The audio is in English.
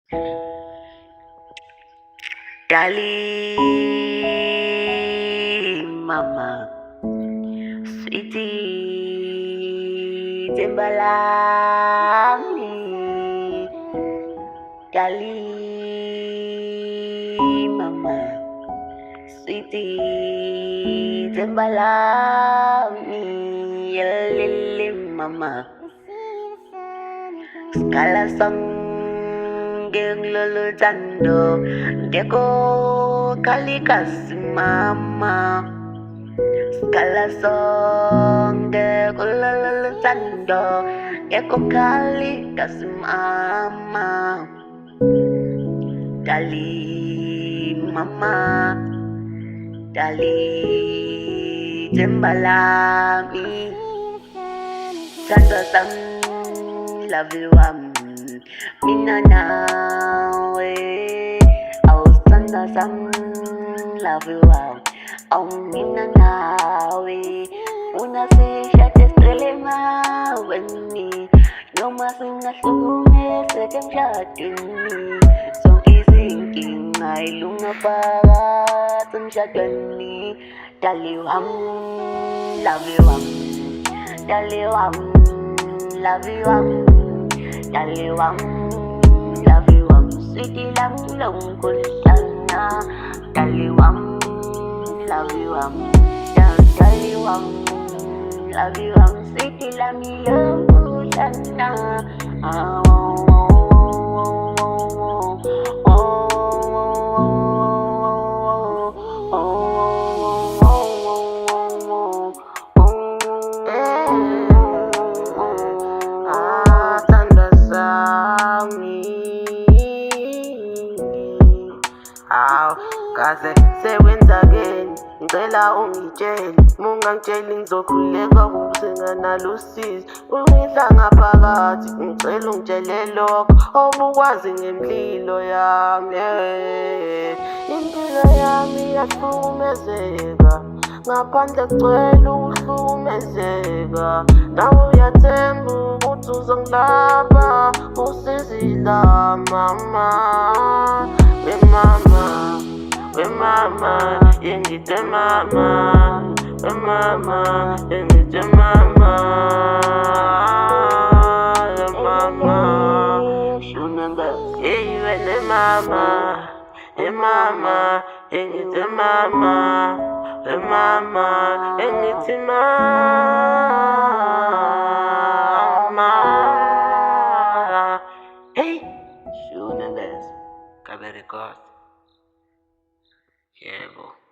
Darling, mama, sweetie, Timbalami, darling, mama, sweetie, Timbalami, lily, mama, scala song. Lolo Jando, Deko Kalikas Mama, Scala song, Deko Lolo Jando, Deko Kalikas Mama, Dali Mama, Dali Timbalami, Jando Sam, love you Mina nawe au sana sam love you au mina nawe unasisha testrelema weni nyoma sina sume sekem jatuni so kisinking ay lunga para tumshagani daliwam love you daliwam love you daliwam love you sweetie lang long kulana daliwam love you daliwam love you sweetie lang long kulana Kaze sewenza again ngicela ungitshele mungangitsheli ngizokhuleka ukusinga nalusizi ungidla ngaphakathi ngicela ungitshele lokho obukwazi ngemlilo yami impilo yami iyahlukumezeka ngaphandle kucela ukuhlukumezeka nawe uyathemba ukuthi uzongilapha usizila mama we mama, yengite mama, we mama, yengite mama, we mama, shunanga, we mama, yengite mama, we mama, yengite mama, hey, shunanga, kabere God. Yeah, boy.